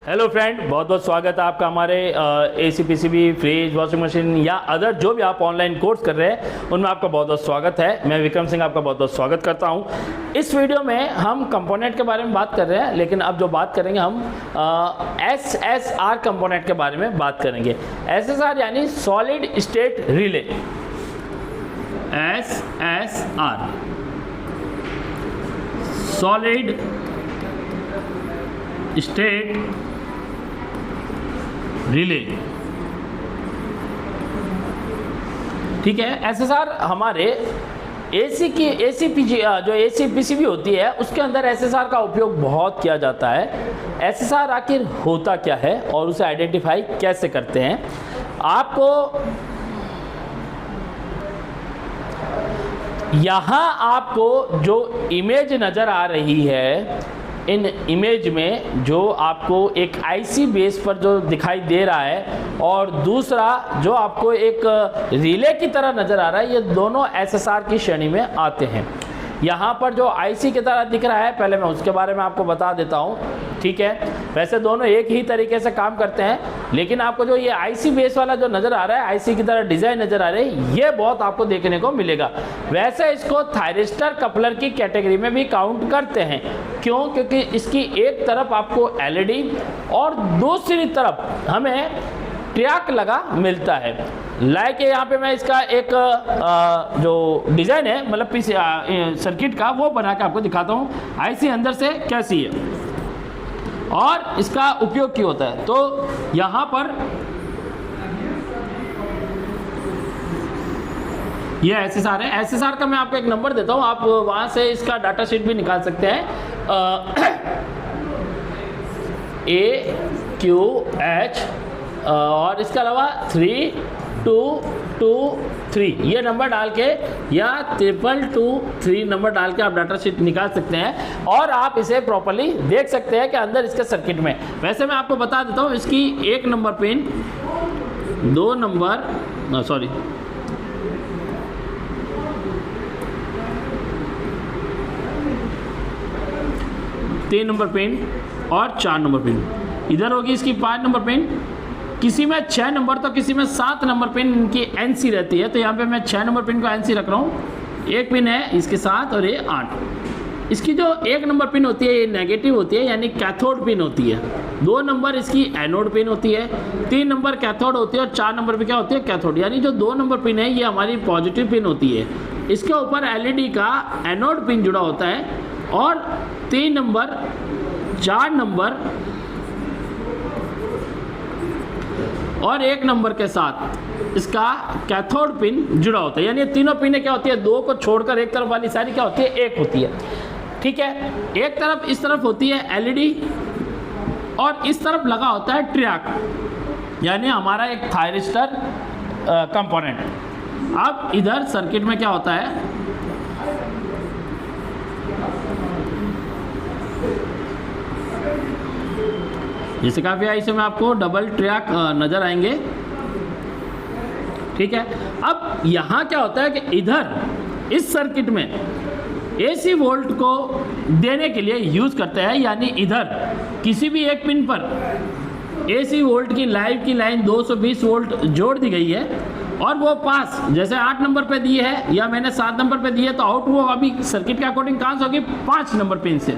Hello friend, बहुत बहुत स्वागत है आपका हमारे AC PCB fridge washing machine या अदर जो भी आप ऑनलाइन कोर्स कर रहे हैं उनमें आपका बहुत बहुत स्वागत है। मैं विक्रम सिंह आपका बहुत बहुत स्वागत करता हूं। इस वीडियो में हम कंपोनेंट के बारे में बात कर रहे हैं, लेकिन अब जो बात करेंगे हम एसएसआर कंपोनेंट के बारे में बात करेंगे। एसएसआर यानी solid state relay. SSR solid state relay, ठीक है। एसएसआर हमारे एसी पीसीबी होती है उसके अंदर एसएसआर का उपयोग बहुत किया जाता है। एसएसआर आखिर होता क्या है और उसे आइडेंटिफाई कैसे करते हैं, आपको यहां आपको जो इमेज नजर आ रही है, इन इमेज में जो आपको एक आईसी बेस पर जो दिखाई दे रहा है और दूसरा जो आपको एक रिले की तरह नज़र आ रहा है, ये दोनों एसएसआर की श्रेणी में आते हैं। यहाँ पर जो आईसी की तरह दिख रहा है, पहले मैं उसके बारे में आपको बता देता हूँ, ठीक है। वैसे दोनों एक ही तरीके से काम करते हैं, लेकिन आपको जो ये आईसी बेस वाला जो नज़र आ रहा है, आईसी की तरह डिज़ाइन नज़र आ रही है, ये बहुत आपको देखने को मिलेगा। वैसे इसको थायरिस्टर कपलर की कैटेगरी में भी काउंट करते हैं। क्यों? क्योंकि इसकी एक तरफ आपको एलईडी और दूसरी तरफ हमें ट्रैक लगा मिलता है। लाइक यहाँ पे मैं इसका एक जो डिज़ाइन है, मतलब पीसी सर्किट का, वो बना के आपको दिखाता हूँ आईसी अंदर से कैसी है और इसका उपयोग क्यों होता है। तो यहाँ पर ये एसएसआर है। एसएसआर का मैं आपको एक नंबर देता हूँ, आप वहाँ से इसका डाटा शीट भी निकाल सकते हैं। AQH और इसके अलावा 3223 ये नंबर डाल के या 2223 नंबर डाल के आप डाटा शीट निकाल सकते हैं और आप इसे प्रॉपर्ली देख सकते हैं कि अंदर इसके सर्किट में। वैसे मैं आपको बता देता हूँ, इसकी 1 number pin, 2 number 3 number pin और 4 नंबर पिन। इधर होगी इसकी 5 नंबर पिन, किसी में 6 नंबर तो किसी में 7 नंबर पिन इनकी एनसी रहती है। तो यहाँ पे मैं 6 नंबर पिन को एनसी रख रहा हूँ। एक पिन है इसके 7 और ये 8। इसकी जो 1 नंबर पिन होती है ये नेगेटिव होती है, यानी कैथोड पिन होती है। 2 नंबर इसकी एनोड पिन होती है, 3 नंबर कैथोड होती है और 4 नंबर पे क्या होती है, कैथोड। यानी जो 2 नंबर पिन है ये हमारी पॉजिटिव पिन होती है। इसके ऊपर एलईडी का एनोड पिन जुड़ा होता है और 3 नंबर, 4 नंबर और 1 नंबर के साथ इसका कैथोड पिन जुड़ा होता है। यानी ये तीनों पिनें क्या होती है, 2 को छोड़कर एक तरफ वाली सारी क्या होती है, 1 होती है, ठीक है। एक तरफ इस तरफ होती है एलईडी और इस तरफ लगा होता है ट्रैक, यानी हमारा एक थायरिस्टर कंपोनेंट। अब इधर सर्किट में क्या होता है, जैसे काफ़ी आई से में आपको डबल ट्रैक नज़र आएंगे, ठीक है। अब यहाँ क्या होता है कि इधर इस सर्किट में एसी वोल्ट को देने के लिए यूज़ करते हैं, यानी इधर किसी भी एक पिन पर एसी वोल्ट की लाइन 220 वोल्ट जोड़ दी गई है और वो पास जैसे 8 नंबर पे दी है या मैंने 7 नंबर पे दी है, तो आउट वो अभी सर्किट के अकॉर्डिंग कहाँ से होगी, 5 नंबर पिन से।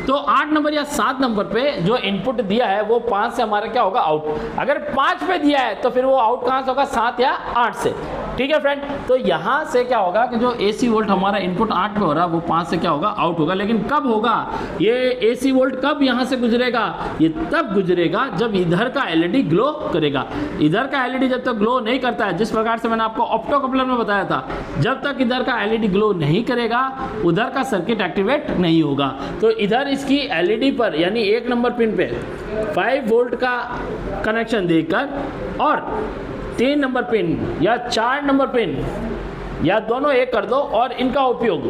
तो 8 नंबर या 7 नंबर पे जो इनपुट दिया है वो 5 से हमारा क्या होगा, आउट। अगर 5 पे दिया है तो फिर वो आउट कहाँ से होगा, 7 या 8 से, ठीक है फ्रेंड। तो यहाँ से क्या होगा कि जो एसी वोल्ट हमारा इनपुट 8 पे हो रहा है वो 5 से क्या होगा, आउट होगा। लेकिन कब होगा ये एसी वोल्ट, कब यहाँ से गुजरेगा, ये तब गुजरेगा जब इधर का एलईडी ग्लो करेगा। इधर का एलईडी जब तक ग्लो नहीं करता है, जिस प्रकार से मैंने आपको ऑप्टो कपलर में बताया था, जब तक इधर का एलईडी ग्लो नहीं करेगा उधर का सर्किट एक्टिवेट नहीं होगा। तो इधर इसकी एलईडी पर यानी 1 नंबर पिन पे 5 वोल्ट का कनेक्शन देकर और 3 नंबर पिन या 4 नंबर पिन या दोनों एक कर दो और इनका उपयोग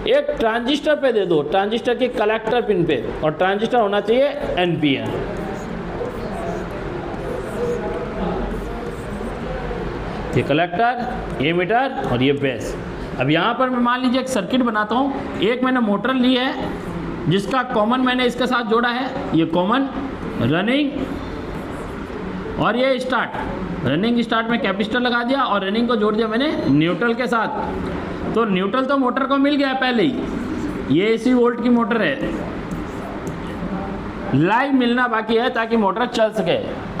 एक ट्रांजिस्टर पे दे दो, ट्रांजिस्टर की कलेक्टर पिन पे, और ट्रांजिस्टर होना चाहिए एनपीएन। ये कलेक्टर, ये मीटर और ये बेस। अब यहाँ पर मैं मान लीजिए एक सर्किट बनाता हूँ। एक मैंने मोटर ली है जिसका कॉमन मैंने इसके साथ जोड़ा है, ये कॉमन रनिंग और ये स्टार्ट। रनिंग स्टार्ट में कैपेसिटर लगा दिया और रनिंग को जोड़ दिया मैंने न्यूट्रल के साथ। तो न्यूट्रल तो मोटर को मिल गया पहले ही, ये AC वोल्ट की मोटर है, लाइव मिलना बाकी है ताकि मोटर चल सके।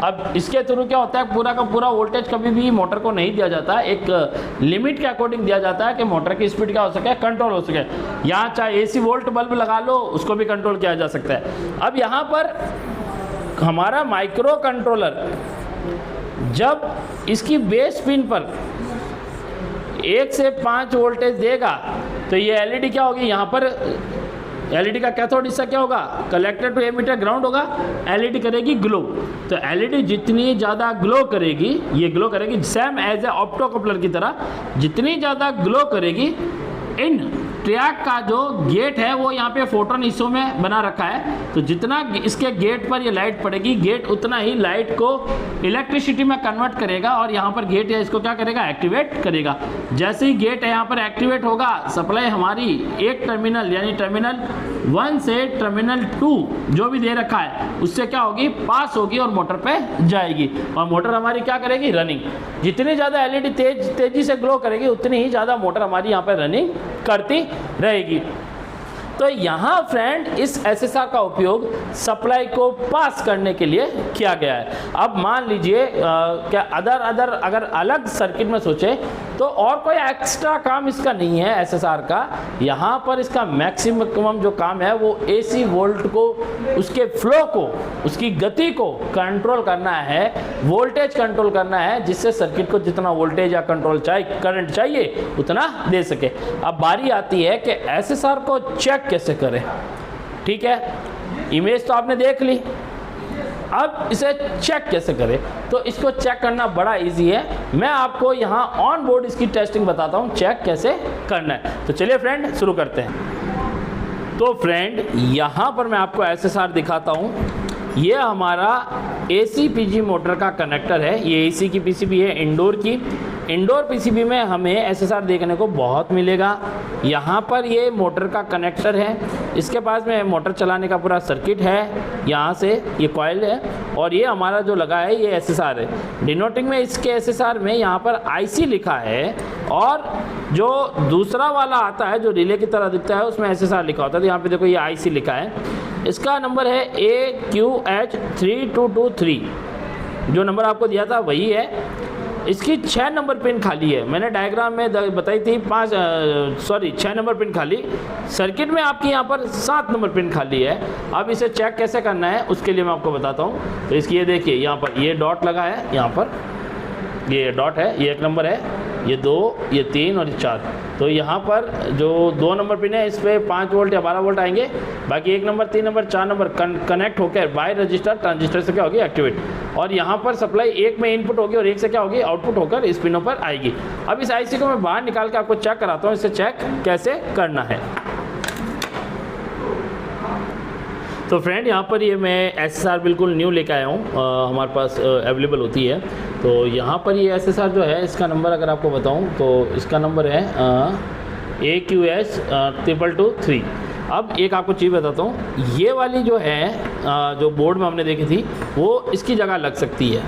अब इसके थ्रू क्या होता है, पूरा का पूरा वोल्टेज कभी भी मोटर को नहीं दिया जाता, एक लिमिट के अकॉर्डिंग दिया जाता है कि मोटर की स्पीड क्या हो सके, कंट्रोल हो सके। यहाँ चाहे AC वोल्ट बल्ब लगा लो, उसको भी कंट्रोल किया जा सकता है। अब यहाँ पर हमारा माइक्रो कंट्रोलर जब इसकी बेस पिन पर 1 से 5 वोल्टेज देगा तो ये LED क्या होगी, यहाँ पर LED का कैथोड हिस्सा क्या होगा, कलेक्टर टू एमिटर ग्राउंड होगा, LED करेगी ग्लो। तो LED जितनी ज़्यादा ग्लो करेगी, ये ग्लो करेगी सेम एज ए ऑप्टोकपलर की तरह, जितनी ज़्यादा ग्लो करेगी, इन ट्रैक का जो गेट है वो यहाँ पे फोटोन हिस्सों में बना रखा है, तो जितना इसके गेट पर ये लाइट पड़ेगी, गेट उतना ही लाइट को इलेक्ट्रिसिटी में कन्वर्ट करेगा और यहाँ पर गेट है इसको क्या करेगा, एक्टिवेट करेगा। जैसे ही गेट है यहाँ पर एक्टिवेट होगा, सप्लाई हमारी एक टर्मिनल यानी टर्मिनल 1 से टर्मिनल 2 जो भी दे रखा है उससे क्या होगी, पास होगी और मोटर पे जाएगी और मोटर हमारी क्या करेगी, रनिंग। जितनी ज़्यादा LED तेजी से ग्लो करेगी उतनी ही ज़्यादा मोटर हमारी यहाँ पर रनिंग करती रहेगी। तो यहाँ फ्रेंड इस SSR का उपयोग सप्लाई को पास करने के लिए किया गया है। अब मान लीजिए क्या अगर अलग सर्किट में सोचे तो और कोई एक्स्ट्रा काम इसका नहीं है SSR का। यहाँ पर इसका मैक्सिमम जो काम है वो AC वोल्ट को, उसके फ्लो को, उसकी गति को कंट्रोल करना है, वोल्टेज कंट्रोल करना है, जिससे सर्किट को जितना वोल्टेज या कंट्रोल चाहिए, करंट चाहिए उतना दे सके। अब बारी आती है कि SSR को चेक कैसे करें। ठीक है, इमेज तो आपने देख ली, अब इसे चेक कैसे करें। तो इसको चेक करना बड़ा इजी है, मैं आपको यहाँ ऑन बोर्ड इसकी टेस्टिंग बताता हूँ चेक कैसे करना है। तो चलिए फ्रेंड शुरू करते हैं। तो फ्रेंड यहाँ पर मैं आपको SSR दिखाता हूँ। ये हमारा AC PG मोटर का कनेक्टर है, ये AC की PCB है इंडोर की। इंडोर PCB में हमें SSR देखने को बहुत मिलेगा। यहाँ पर ये मोटर का कनेक्टर है, इसके पास में मोटर चलाने का पूरा सर्किट है, यहाँ से ये कॉइल है और ये हमारा जो लगा है ये SSR है। डिनोटिंग में इसके SSR में यहाँ पर IC लिखा है और जो दूसरा वाला आता है जो रिले की तरह दिखता है उसमें SSR लिखा होता है। तो यहाँ पे देखो ये IC लिखा है, इसका नंबर है AQH3223, जो नंबर आपको दिया था वही है। इसकी 6 नंबर पिन खाली है, मैंने डायग्राम में बताई थी 6 नंबर पिन खाली। सर्किट में आपकी यहाँ पर 7 नंबर पिन खाली है। अब इसे चेक कैसे करना है उसके लिए मैं आपको बताता हूँ। तो इसकी ये देखिए, यहाँ पर ये डॉट लगा है, यहाँ पर ये डॉट है, ये 1 नंबर है, ये 2, ये 3 और ये 4। तो यहाँ पर जो 2 नंबर पिन है इस पर 5 वोल्ट या 12 वोल्ट आएंगे, बाकी 1 नंबर, 3 नंबर, 4 नंबर कनेक्ट होकर बाय रजिस्टर ट्रांजिस्टर से क्या होगी, एक्टिवेट। और यहाँ पर सप्लाई 1 में इनपुट होगी और 1 से क्या होगी, आउटपुट होकर इस पिनों पर आएगी। अब इस IC को मैं बाहर निकाल के आपको चेक कराता हूँ, इसे चेक कैसे करना है। तो फ्रेंड यहाँ पर ये मैं SSR बिल्कुल न्यू लेके आया हूँ, हमारे पास अवेलेबल होती है। तो यहाँ पर ये SSR जो है इसका नंबर अगर आपको बताऊँ तो इसका नंबर है AQH2223। अब एक आपको चीज़ बताता हूँ, ये वाली जो है जो बोर्ड में हमने देखी थी वो इसकी जगह लग सकती है,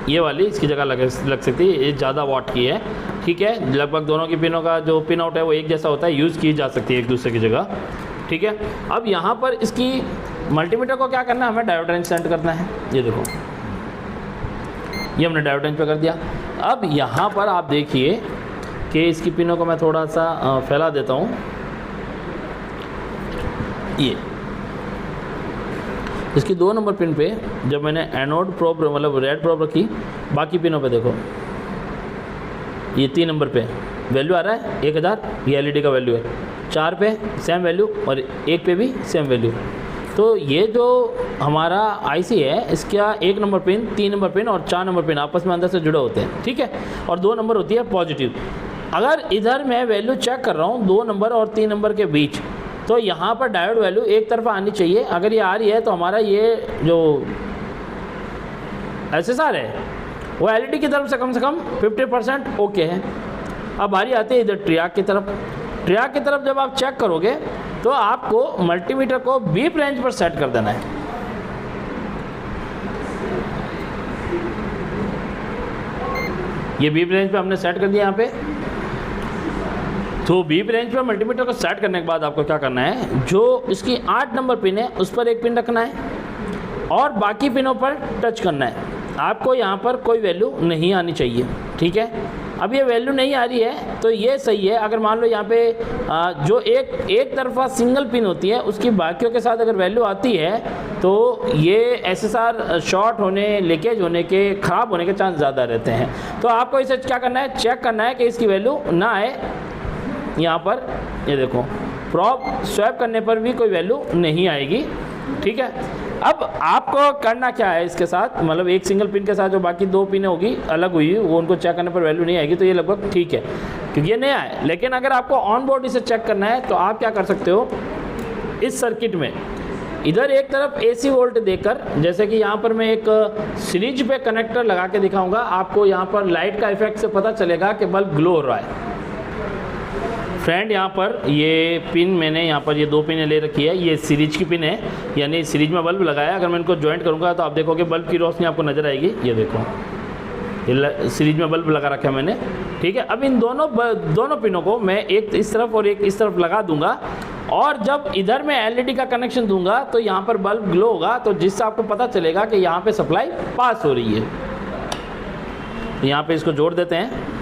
ये वाली इसकी जगह लग सकती है, ये ज़्यादा वाट की है। ठीक है, लगभग दोनों की पिनों का जो पिन आउट है वो एक जैसा होता है, यूज़ की जा सकती है एक दूसरे की जगह। ठीक है, अब यहाँ पर इसकी मल्टीमीटर को क्या करना है, हमें डायोड रेंज सेट करना है। ये देखो, ये हमने डायोड रेंज पे कर दिया। अब यहाँ पर आप देखिए कि इसकी पिनों को मैं थोड़ा सा फैला देता हूँ। ये इसकी 2 नंबर पिन पे जब मैंने एनोड प्रोब मतलब रेड प्रोब रखी, बाकी पिनों पे देखो ये 3 नंबर पे वैल्यू आ रहा है 1000, ये LED का वैल्यू है। 4 पे सेम वैल्यू और 1 पे भी सेम वैल्यू। तो ये जो हमारा IC है इसका 1 नंबर पिन, 3 नंबर पिन और 4 नंबर पिन आपस में अंदर से जुड़े होते हैं। ठीक है, और 2 नंबर होती है पॉजिटिव। अगर इधर मैं वैल्यू चेक कर रहा हूँ 2 नंबर और 3 नंबर के बीच, तो यहाँ पर डायोड वैल्यू एक तरफा आनी चाहिए। अगर ये आ रही है तो हमारा ये जो SSR है वो LED की तरफ से कम 50% ओके है। अब बारी आती है इधर ट्रियाक की तरफ। ट्रियाक की तरफ जब आप चेक करोगे तो आपको मल्टीमीटर को बीप रेंज पर सेट कर देना है। ये बीप रेंज पे हमने सेट कर दिया यहाँ पे। तो बीप रेंज पर मल्टीमीटर को सेट करने के बाद आपको क्या करना है, जो इसकी 8 नंबर पिन है उस पर एक पिन रखना है और बाकी पिनों पर टच करना है। आपको यहाँ पर कोई वैल्यू नहीं आनी चाहिए, ठीक है। अब ये वैल्यू नहीं आ रही है तो ये सही है। अगर मान लो यहाँ पे जो एक तरफा सिंगल पिन होती है उसकी बाकियों के साथ अगर वैल्यू आती है तो ये SSR शॉर्ट होने, लीकेज होने के, ख़राब होने के चांस ज़्यादा रहते हैं। तो आपको इसे क्या करना है, चेक करना है कि इसकी वैल्यू ना आए। यहाँ पर ये देखो, प्रॉप स्वैप करने पर भी कोई वैल्यू नहीं आएगी, ठीक है। अब आपको करना क्या है इसके साथ, मतलब एक सिंगल पिन के साथ जो बाकी 2 पिनें होगी अलग हुई, वो उनको चेक करने पर वैल्यू नहीं आएगी, तो ये लगभग ठीक है क्योंकि ये नया है। लेकिन अगर आपको ऑन बोर्ड इसे चेक करना है तो आप क्या कर सकते हो, इस सर्किट में इधर एक तरफ AC वोल्ट देकर, जैसे कि यहाँ पर मैं एक सीरीज पे कनेक्टर लगा के दिखाऊंगा, आपको यहाँ पर लाइट का इफेक्ट से पता चलेगा कि बल्ब ग्लो हो रहा है। फ्रेंड, यहाँ पर ये पिन मैंने यहाँ पर ये 2 पिनें ले रखी है, ये सीरीज की पिन है, यानी सीरीज में बल्ब लगाया। अगर मैं इनको ज्वाइंट करूँगा तो आप देखोगे बल्ब की रोशनी आपको नज़र आएगी। ये देखो, ये सीरीज में बल्ब लगा रखा है मैंने, ठीक है। अब इन दोनों पिनों को मैं एक इस तरफ और एक इस तरफ लगा दूंगा और जब इधर मैं LED का कनेक्शन दूंगा तो यहाँ पर बल्ब ग्लो होगा, तो जिससे आपको पता चलेगा कि यहाँ पर सप्लाई पास हो रही है। यहाँ पर इसको जोड़ देते हैं।